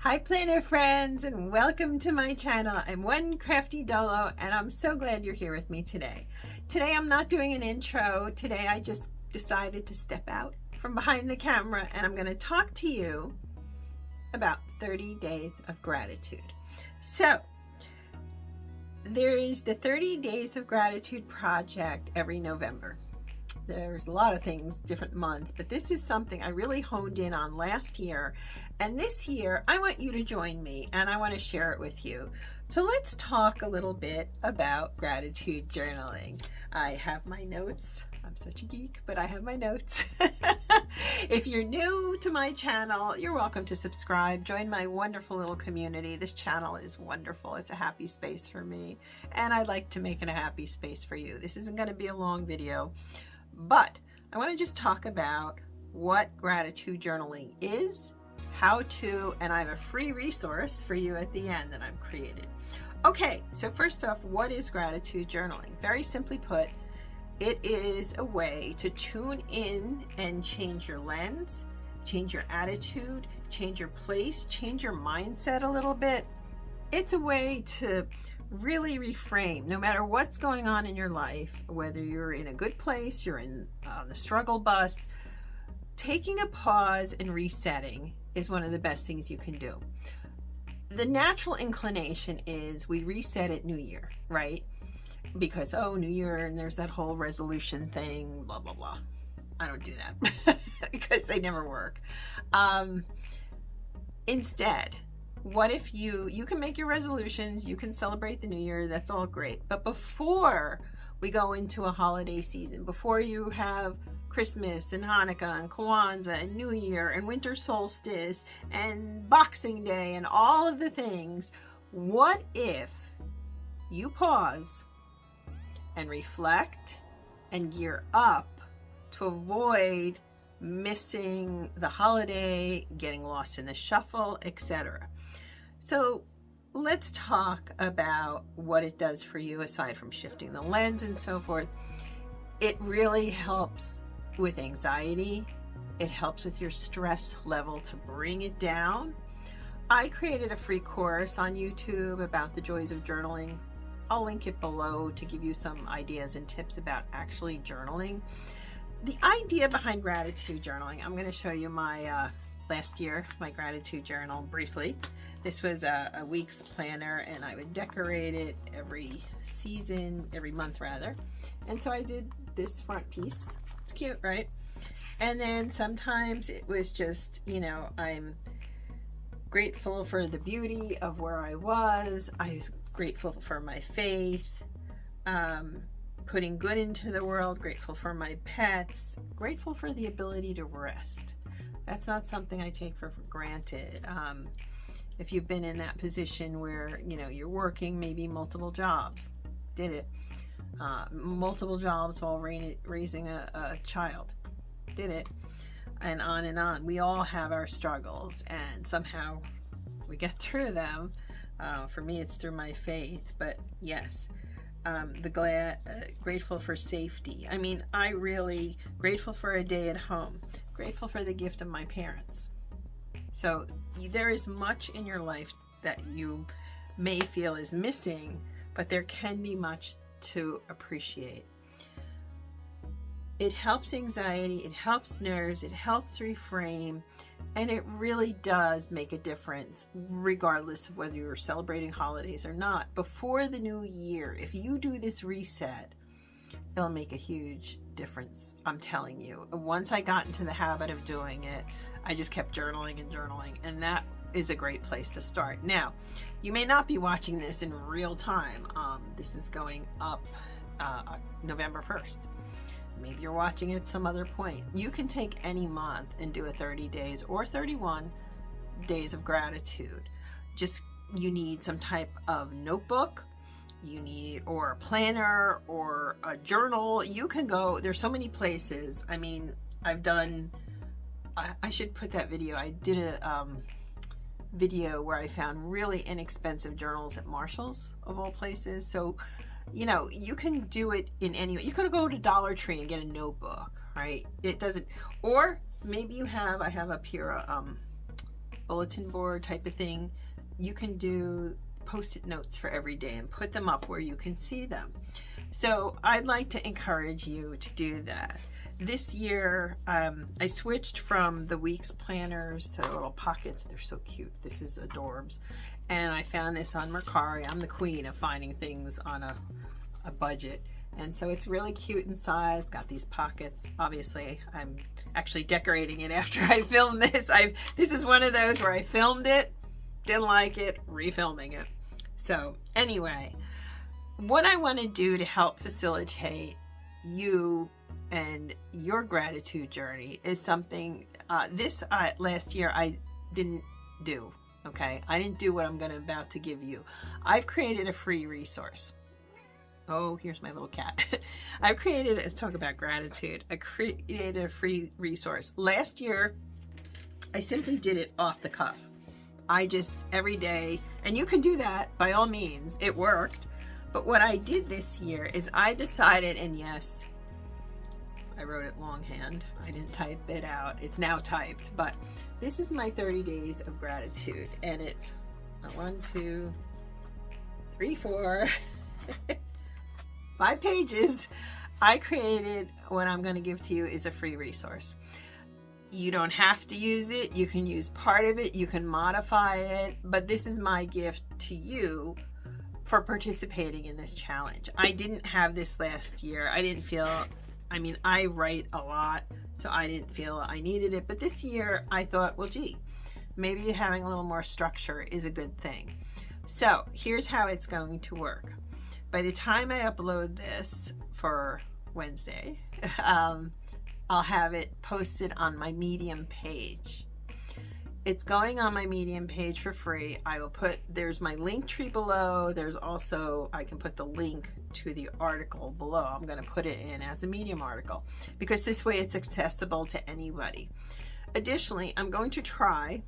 Hi planner friends, and welcome to my channel. I'm One Crafty Dolo and I'm so glad you're here with me today. Today I'm not doing an intro. Today I just decided to step out from behind the camera and I'm going to talk to you about 30 days of gratitude. So there's the 30 days of gratitude project every November. There's a lot of things, different months, but this is something I really honed in on last year. And this year, I want you to join me and I want to share it with you. So let's talk a little bit about gratitude journaling. I have my notes. I'm such a geek, but I have my notes. If you're new to my channel, you're welcome to subscribe. Join my wonderful little community. This channel is wonderful. It's a happy space for me, and I'd like to make it a happy space for you. This isn't going to be a long video, but I want to just talk about what gratitude journaling is, how to, and I have a free resource for you at the end that I've created. Okay, so first off, what is gratitude journaling? Very simply put, it is a way to tune in and change your lens, change your attitude, change your place, change your mindset a little bit. It's a way to really reframe no matter what's going on in your life, whether you're in a good place, you're in the struggle bus. Taking a pause and resetting is one of the best things you can do. The natural inclination is we reset at New Year, right? Because, oh, New Year, and there's that whole resolution thing, blah, blah, blah. I don't do that because they never work. Instead, what if you can make your resolutions, you can celebrate the New Year, that's all great. But before we go into a holiday season, before you have Christmas and Hanukkah and Kwanzaa and New Year and winter solstice and Boxing Day and all of the things, what if you pause and reflect and gear up to avoid missing the holiday, getting lost in the shuffle, etc. So let's talk about what it does for you aside from shifting the lens and so forth. It really helps with anxiety. It helps with your stress level to bring it down. I created a free course on YouTube about the joys of journaling. I'll link it below to give you some ideas and tips about actually journaling. The idea behind gratitude journaling, I'm going to show you my last year, my gratitude journal briefly. This was a week's planner and I would decorate it every season, every month rather. And so I did this front piece. It's cute, right? And then sometimes it was just, I'm grateful for the beauty of where I was. I was grateful for my faith, putting good into the world, grateful for my pets, grateful for the ability to rest. That's not something I take for granted. If you've been in that position where, you're working maybe multiple jobs, did it. Multiple jobs while raising a child, did it. And on and on. We all have our struggles and somehow we get through them. For me, it's through my faith, but yes, grateful for safety. I really grateful for a day at home, grateful for the gift of my parents. So there is much in your life that you may feel is missing, but there can be much to appreciate. It helps anxiety, it helps nerves, it helps reframe, and it really does make a difference regardless of whether you're celebrating holidays or not. Before the new year, if you do this reset, it'll make a huge difference. I'm telling you. Once I got into the habit of doing it, I just kept journaling, and that is a great place to start. Now, you may not be watching this in real time. This is going up November 1st. Maybe you're watching it some other point. You can take any month and do a 30 days or 31 days of gratitude. You need some type of notebook, or a planner or a journal. You can go, there's so many places. I should put that video. I did a video where I found really inexpensive journals at Marshall's of all places. So you can do it in any way. You could go to Dollar Tree and get a notebook, right? It doesn't, or maybe I have up here bulletin board type of thing. You can do post-it notes for every day and put them up where you can see them. So I'd like to encourage you to do that. This year, I switched from the week's planners to the little pockets. They're so cute. This is adorbs. And I found this on Mercari. I'm the queen of finding things on a budget. And so it's really cute inside. It's got these pockets. Obviously, I'm actually decorating it after I filmed this. This is one of those where I filmed it, didn't like it, refilming it. So anyway, what I want to do to help facilitate you and your gratitude journey is something last year I didn't do. Okay, I didn't do what I'm about to give you. I've created a free resource. Oh, here's my little cat. I've created, let's talk about gratitude. I created a free resource. Last year, I simply did it off the cuff. I just, every day, and you can do that by all means, it worked. But what I did this year is I decided, and yes, I wrote it longhand. I didn't type it out. It's now typed, but this is my 30 days of gratitude. And it's 1, 2, 3, 4, 5 pages. I created what I'm going to give to you is a free resource. You don't have to use it. You can use part of it. You can modify it. But this is my gift to you for participating in this challenge. I didn't have this last year. I didn't feel, I write a lot, so I didn't feel I needed it. But this year I thought, well, gee, maybe having a little more structure is a good thing. So here's how it's going to work. By the time I upload this for Wednesday, I'll have it posted on my Medium page. It's going on my Medium page for free. There's my link tree below. There's also, I can put the link to the article below. I'm going to put it in as a Medium article because this way it's accessible to anybody. Additionally, I'm going to try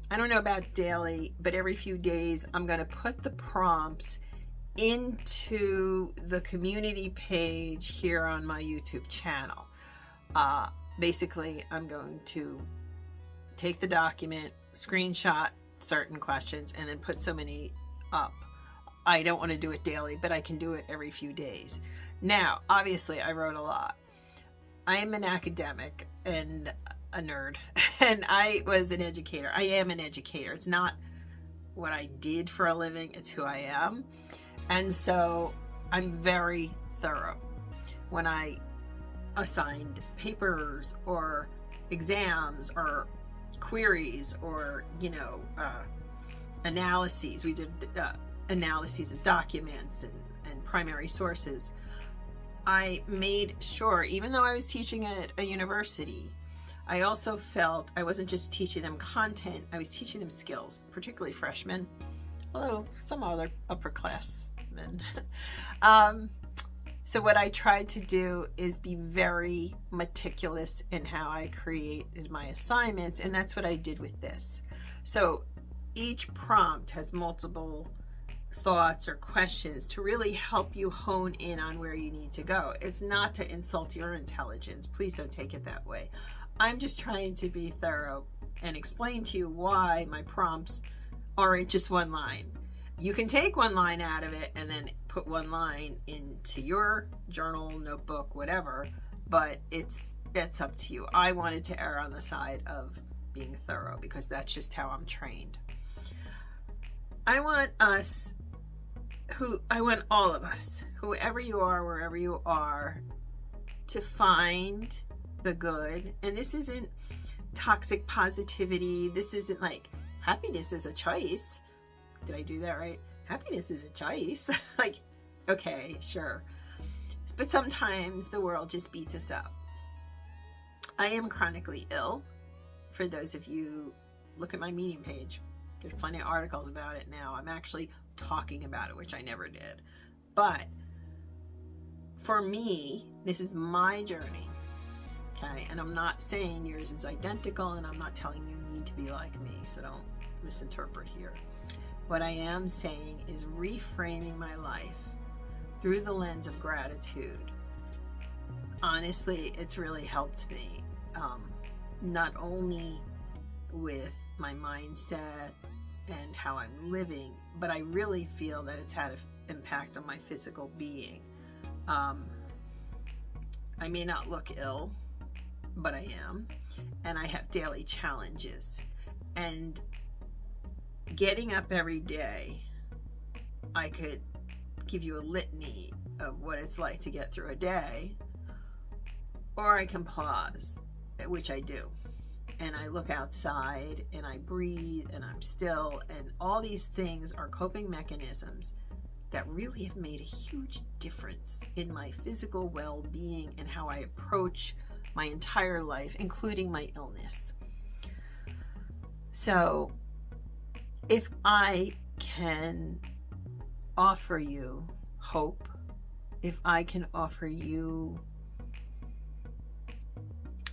I don't know about daily, but every few days, I'm going to put the prompts into the community page here on my YouTube channel. Basically, I'm going to take the document, screenshot certain questions, and then put so many up. I don't want to do it daily, but I can do it every few days. Now, obviously, I wrote a lot. I am an academic and a nerd, and I was an educator. I am an educator. It's not what I did for a living, it's who I am. And so I'm very thorough when I assigned papers or exams or queries or analyses. We did analyses of documents and primary sources. I made sure, even though I was teaching at a university, I also felt I wasn't just teaching them content, I was teaching them skills, particularly freshmen, although some other upperclassmen. So what I tried to do is be very meticulous in how I created my assignments, and that's what I did with this. So each prompt has multiple thoughts or questions to really help you hone in on where you need to go. It's not to insult your intelligence. Please don't take it that way. I'm just trying to be thorough and explain to you why my prompts aren't just one line. You can take one line out of it and then put one line into your journal, notebook, whatever, but that's up to you. I wanted to err on the side of being thorough because that's just how I'm trained. I want all of us, whoever you are, wherever you are, to find the good. And this isn't toxic positivity. This isn't like happiness is a choice. Did I do that right? Happiness is a choice. Like, okay, sure. But sometimes the world just beats us up. I am chronically ill. For those of you, look at my Medium page. There's plenty of articles about it now. I'm actually talking about it, which I never did. But for me, this is my journey. Okay, and I'm not saying yours is identical, and I'm not telling you need to be like me, so don't misinterpret here. What I am saying is reframing my life through the lens of gratitude. Honestly, it's really helped me not only with my mindset and how I'm living, but I really feel that it's had an impact on my physical being. I may not look ill, but I am, and I have daily challenges. And getting up every day, I could give you a litany of what it's like to get through a day, or I can pause, which I do. And I look outside and I breathe and I'm still, and all these things are coping mechanisms that really have made a huge difference in my physical well-being and how I approach my entire life, including my illness. So if I can offer you hope, if I can offer you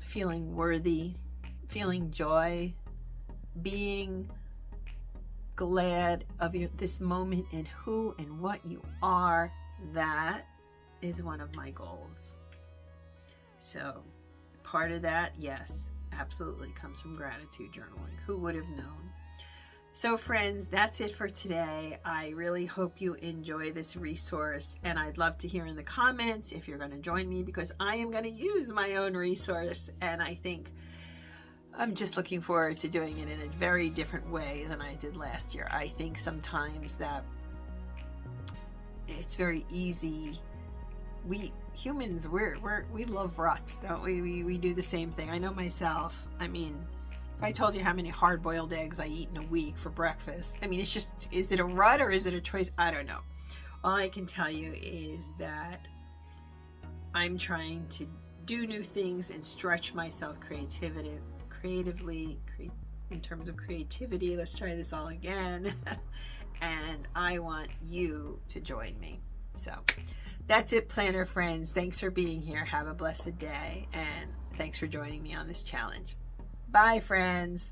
feeling worthy, feeling joy, being glad of this moment in who and what you are, that is one of my goals. So part of that, yes, absolutely comes from gratitude journaling. Who would have known? So friends, that's it for today. I really hope you enjoy this resource, and I'd love to hear in the comments if you're going to join me, because I am going to use my own resource, and I think I'm just looking forward to doing it in a very different way than I did last year. I think sometimes that it's very easy. We humans, we love ruts, don't we? We do the same thing. I know myself. I mean, if I told you how many hard-boiled eggs I eat in a week for breakfast, I mean, it's just, is it a rut or is it a choice? I don't know. All I can tell you is that I'm trying to do new things and stretch myself creatively, in terms of creativity. Let's try this all again. And I want you to join me. So that's it, planner friends. Thanks for being here. Have a blessed day, and thanks for joining me on this challenge. Bye, friends.